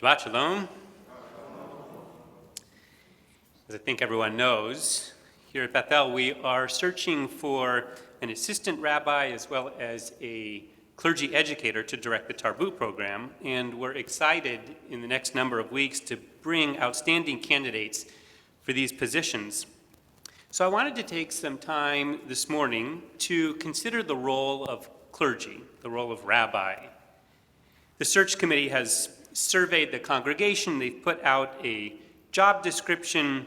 Shabbat Shalom. As I think everyone knows, here at Bethel we are searching for an assistant rabbi as well as a clergy educator to direct the Tarbut program, and we're excited in the next number of weeks to bring outstanding candidates for these positions. So I wanted to take some time this morning to consider the role of clergy, the role of rabbi. The search committee has surveyed the congregation. They've put out a job description.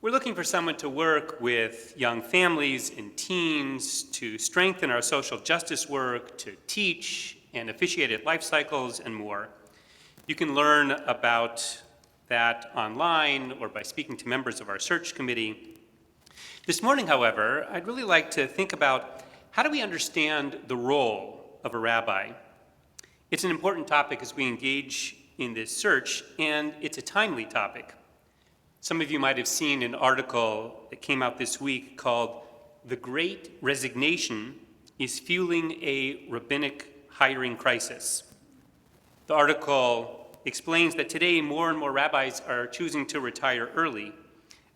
We're looking for someone to work with young families and teens, to strengthen our social justice work, to teach and officiate at life cycles, and more. You can learn about that online or by speaking to members of our search committee. This morning, however, I'd really like to think about how do we understand the role of a rabbi? It's an important topic as we engage in this search, and it's a timely topic. Some of you might have seen an article that came out this week called "The Great Resignation is Fueling a Rabbinic Hiring Crisis." The article explains that today more and more rabbis are choosing to retire early.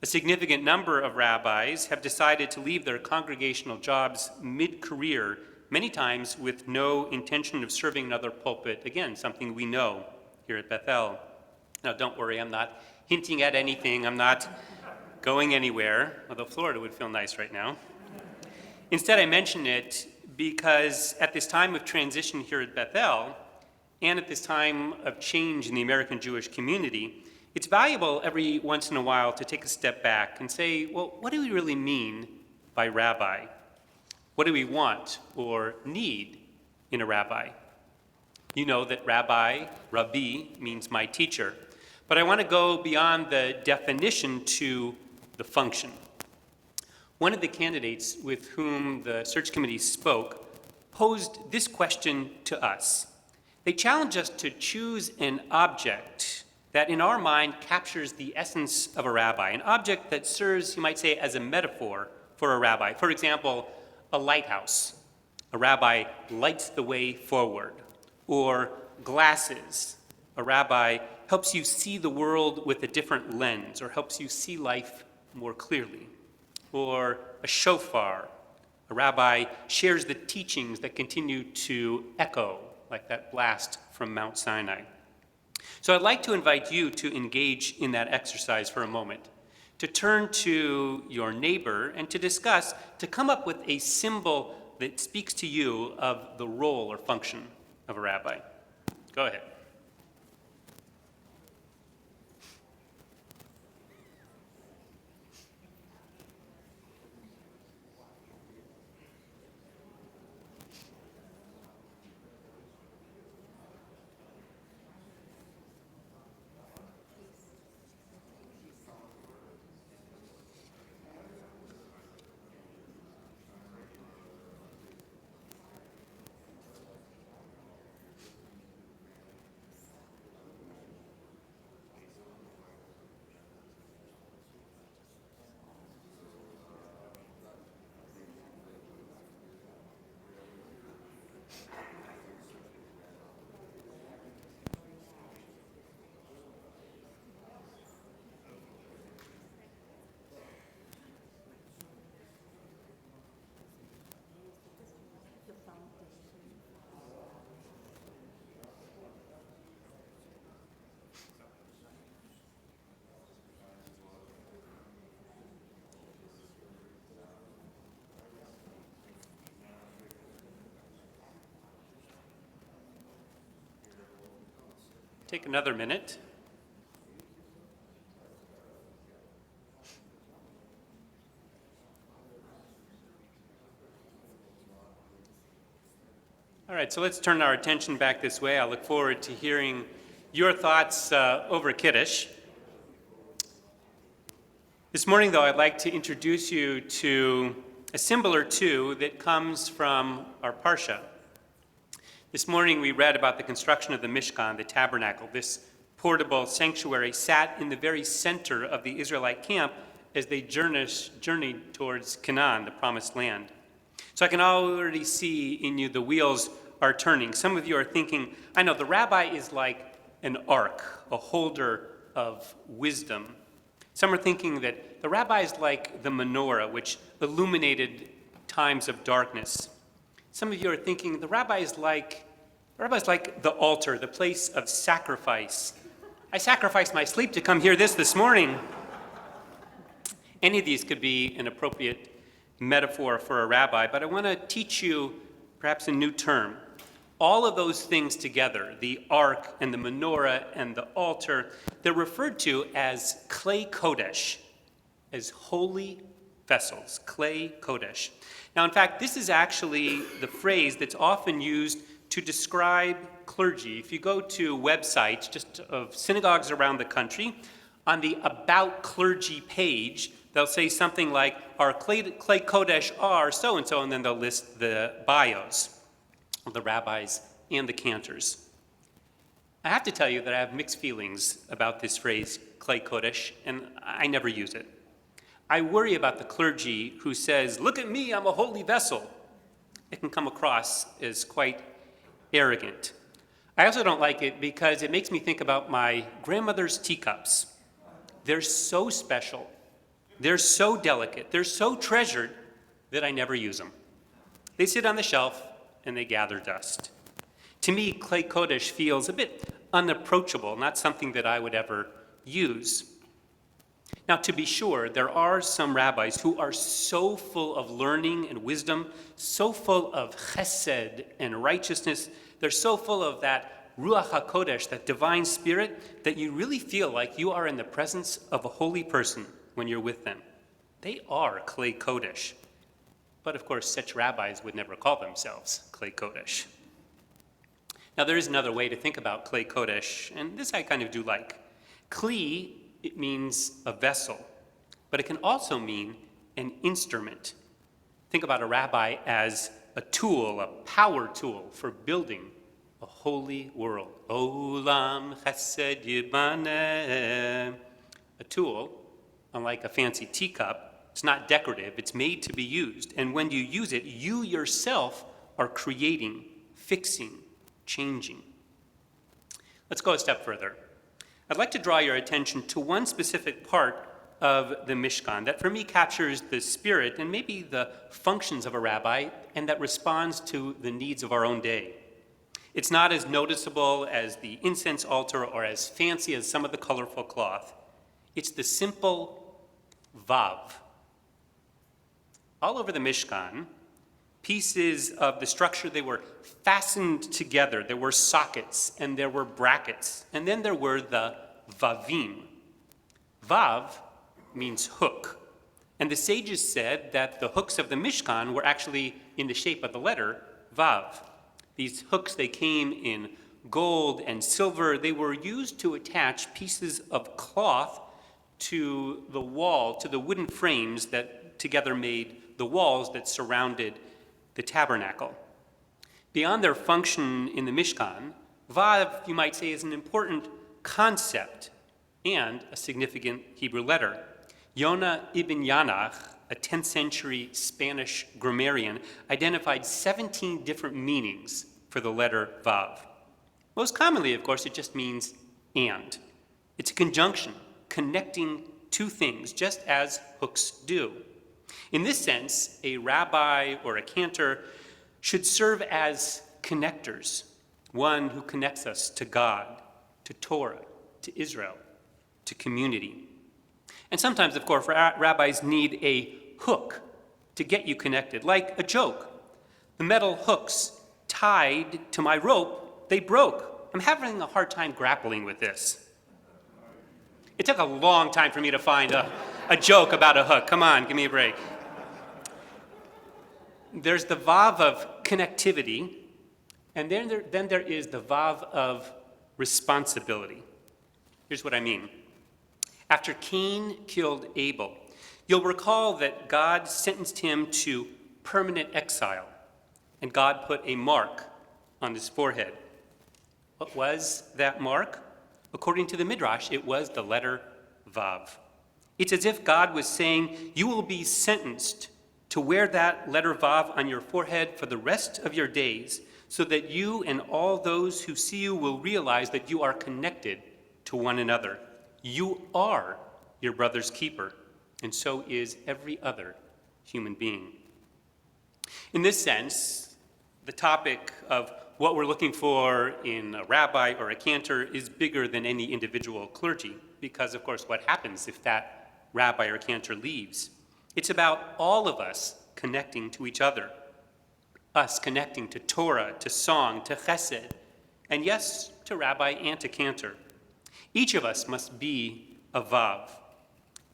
A significant number of rabbis have decided to leave their congregational jobs mid-career, many times with no intention of serving another pulpit. Again, something we know here at Bethel. Now, don't worry, I'm not hinting at anything. I'm not going anywhere, although Florida would feel nice right now. Instead, I mention it because at this time of transition here at Bethel, and at this time of change in the American Jewish community, it's valuable every once in a while to take a step back and say, well, what do we really mean by rabbi? What do we want or need in a rabbi? You know that Rabbi means my teacher. But I want to go beyond the definition to the function. One of the candidates with whom the search committee spoke posed this question to us. They challenged us to choose an object that in our mind captures the essence of a rabbi, an object that serves, you might say, as a metaphor for a rabbi. For example, a lighthouse. A rabbi lights the way forward. Or glasses. A rabbi helps you see the world with a different lens, or helps you see life more clearly. Or a shofar. A rabbi shares the teachings that continue to echo, like that blast from Mount Sinai. So I'd like to invite you to engage in that exercise for a moment, to turn to your neighbor and to discuss, to come up with a symbol that speaks to you of the role or function of a rabbi. Go ahead. Take another minute. All right, so let's turn our attention back this way. I look forward to hearing your thoughts over Kiddush. This morning, though, I'd like to introduce you to a symbol or two that comes from our Parsha. This morning we read about the construction of the Mishkan, the tabernacle. This portable sanctuary sat in the very center of the Israelite camp as they journeyed towards Canaan, the promised land. So I can already see in you the wheels are turning. Some of you are thinking, I know the rabbi is like an ark, a holder of wisdom. Some are thinking that the rabbi is like the menorah, which illuminated times of darkness. Some of you are thinking the rabbi is like the altar, the place of sacrifice. I sacrificed my sleep to come hear this morning. Any of these could be an appropriate metaphor for a rabbi, but I want to teach you perhaps a new term. All of those things together, the ark and the menorah and the altar, they're referred to as clay kodesh, as holy vessels, clay kodesh. Now, in fact, this is actually the phrase that's often used to describe clergy. If you go to websites just of synagogues around the country, on the About Clergy page, they'll say something like, our clay kodesh are so-and-so, and then they'll list the bios of the rabbis and the cantors. I have to tell you that I have mixed feelings about this phrase, clay kodesh, and I never use it. I worry about the clergy who says, look at me, I'm a holy vessel. It can come across as quite arrogant. I also don't like it because it makes me think about my grandmother's teacups. They're so special, they're so delicate, they're so treasured that I never use them. They sit on the shelf and they gather dust. To me, clay kodesh feels a bit unapproachable, not something that I would ever use. Now, to be sure, there are some rabbis who are so full of learning and wisdom, so full of chesed and righteousness, they're so full of that ruach hakodesh, that divine spirit, that you really feel like you are in the presence of a holy person when you're with them. They are clay kodesh. But of course, such rabbis would never call themselves clay kodesh. Now, there is another way to think about clay kodesh, and this I kind of do like. Kli, it means a vessel, but it can also mean an instrument. Think about a rabbi as a tool, a power tool for building a holy world. Olam chesed yibaneh. A tool, unlike a fancy teacup, it's not decorative, it's made to be used. And when you use it, you yourself are creating, fixing, changing. Let's go a step further. I'd like to draw your attention to one specific part of the Mishkan that for me captures the spirit and maybe the functions of a rabbi and that responds to the needs of our own day. It's not as noticeable as the incense altar or as fancy as some of the colorful cloth. It's the simple vav. All over the Mishkan, pieces of the structure, they were fastened together. There were sockets and there were brackets. And then there were the vavim. Vav means hook. And the sages said that the hooks of the Mishkan were actually in the shape of the letter vav. These hooks, they came in gold and silver. They were used to attach pieces of cloth to the wall, to the wooden frames that together made the walls that surrounded the tabernacle. Beyond their function in the Mishkan, vav, you might say, is an important concept and a significant Hebrew letter. Yonah ibn Yanach, a 10th century Spanish grammarian, identified 17 different meanings for the letter vav. Most commonly, of course, it just means and. It's a conjunction, connecting two things, just as hooks do. In this sense, a rabbi or a cantor should serve as connectors, one who connects us to God, to Torah, to Israel, to community. And sometimes, of course, rabbis need a hook to get you connected, like a joke. The metal hooks tied to my rope, they broke. I'm having a hard time grappling with this. It took a long time for me to find a joke about a hook. Come on, give me a break. There's the vav of connectivity, and then there is the vav of responsibility. Here's what I mean. After Cain killed Abel, you'll recall that God sentenced him to permanent exile, and God put a mark on his forehead. What was that mark? According to the Midrash, it was the letter Vav. It's as if God was saying, you will be sentenced to wear that letter Vav on your forehead for the rest of your days, so that you and all those who see you will realize that you are connected to one another. You are your brother's keeper, and so is every other human being. In this sense, the topic of what we're looking for in a rabbi or a cantor is bigger than any individual clergy, because, of course, what happens if that rabbi or cantor leaves? It's about all of us connecting to each other, us connecting to Torah, to song, to chesed, and yes, to rabbi and to cantor. Each of us must be a vav.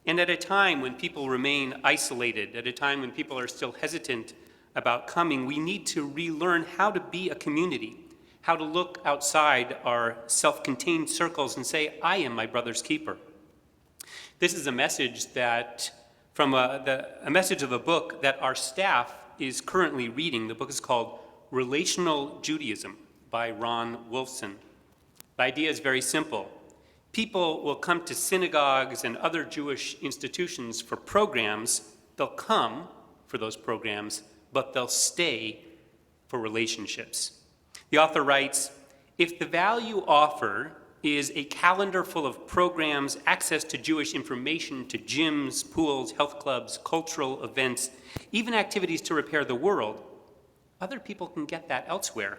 And at a time when people remain isolated, at a time when people are still hesitant about coming, we need to relearn how to be a community, how to look outside our self-contained circles and say, I am my brother's keeper. This is a message that, from a message of a book that our staff is currently reading. The book is called Relational Judaism by Ron Wolfson. The idea is very simple. People will come to synagogues and other Jewish institutions for programs. They'll come for those programs, but they'll stay for relationships. The author writes, if the value offer is a calendar full of programs, access to Jewish information, to gyms, pools, health clubs, cultural events, even activities to repair the world, other people can get that elsewhere.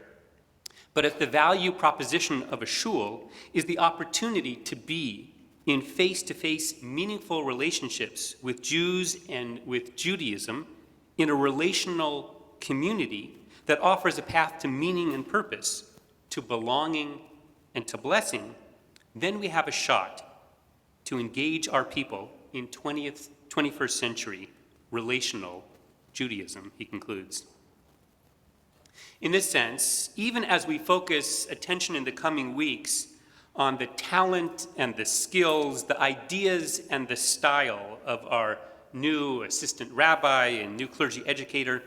But if the value proposition of a shul is the opportunity to be in face-to-face meaningful relationships with Jews and with Judaism in a relational community that offers a path to meaning and purpose, to belonging and to blessing, then we have a shot to engage our people in 21st century relational Judaism, he concludes. In this sense, even as we focus attention in the coming weeks on the talent and the skills, the ideas and the style of our new assistant rabbi and new clergy educator,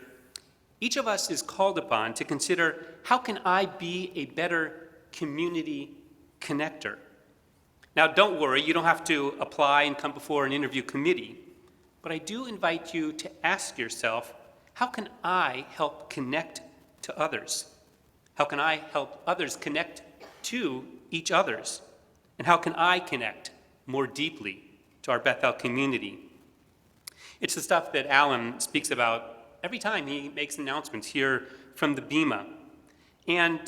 each of us is called upon to consider, how can I be a better community connector? Now, don't worry, you don't have to apply and come before an interview committee, but I do invite you to ask yourself, how can I help connect to others? How can I help others connect to each other's? And how can I connect more deeply to our Bethel community? It's the stuff that Alan speaks about every time he makes announcements here from the Bima. And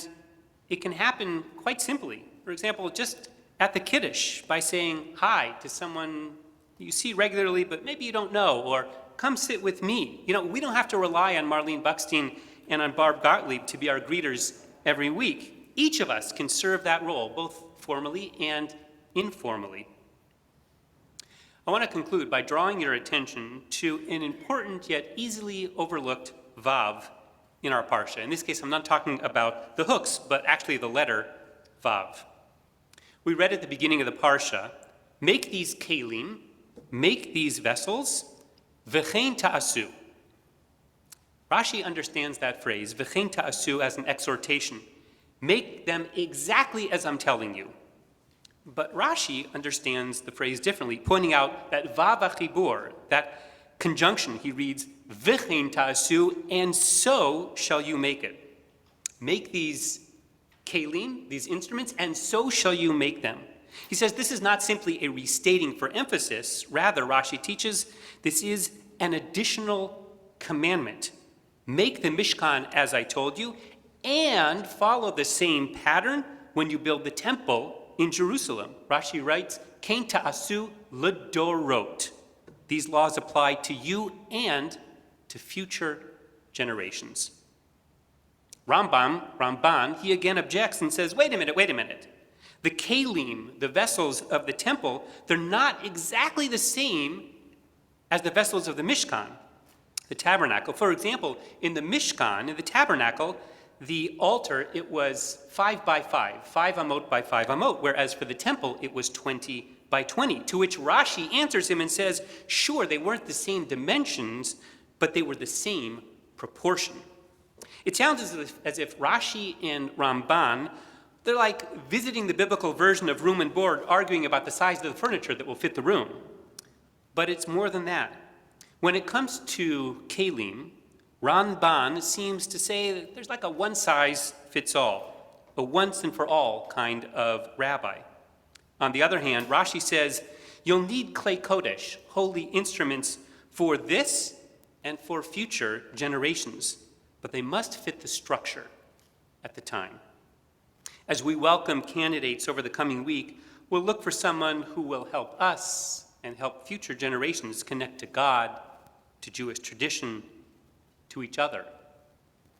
it can happen quite simply. For example, just at the Kiddush by saying hi to someone you see regularly, but maybe you don't know, or come sit with me. You know, we don't have to rely on Marlene Buckstein and on Barb Gottlieb to be our greeters every week. Each of us can serve that role, both formally and informally. I want to conclude by drawing your attention to an important yet easily overlooked vav in our parsha. In this case, I'm not talking about the hooks, but actually the letter vav. We read at the beginning of the parsha, make these kelim, make these vessels, v'chein ta'asu. Rashi understands that phrase, v'chein ta'asu, as an exhortation. Make them exactly as I'm telling you. But Rashi understands the phrase differently, pointing out that vav achibur, that conjunction, he reads, v'chein ta'asu, and so shall you make it. Make these kelim, these instruments, and so shall you make them. He says this is not simply a restating for emphasis. Rather, Rashi teaches, this is an additional commandment. Make the Mishkan as I told you, and follow the same pattern when you build the temple in Jerusalem. Rashi writes, Kein ta'asu l'dorot. These laws apply to you and to future generations. Ramban, he again objects and says, wait a minute. The kelim, the vessels of the temple, they're not exactly the same as the vessels of the Mishkan, the tabernacle. For example, in the Mishkan, in the tabernacle, the altar, it was 5 by 5, 5 amot by 5 amot, whereas for the temple, it was 20 by 20, to which Rashi answers him and says, sure, they weren't the same dimensions, but they were the same proportion. It sounds as if Rashi and Ramban, they're like visiting the biblical version of room and board, arguing about the size of the furniture that will fit the room. But it's more than that. When it comes to kelim, Ramban seems to say that there's like a one-size-fits-all, a once-and-for-all kind of rabbi. On the other hand, Rashi says, you'll need klei kodesh, holy instruments, for this and for future generations, but they must fit the structure at the time. As we welcome candidates over the coming week, we'll look for someone who will help us and help future generations connect to God, to Jewish tradition, to each other,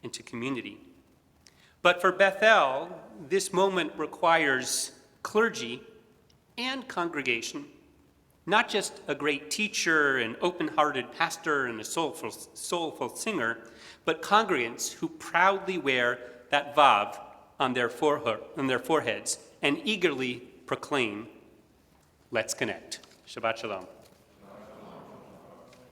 and to community. But for Bethel, this moment requires clergy and congregation, not just a great teacher, an open-hearted pastor, and a soulful singer, but congregants who proudly wear that vav on their foreheads and eagerly proclaim, let's connect. Shabbat shalom.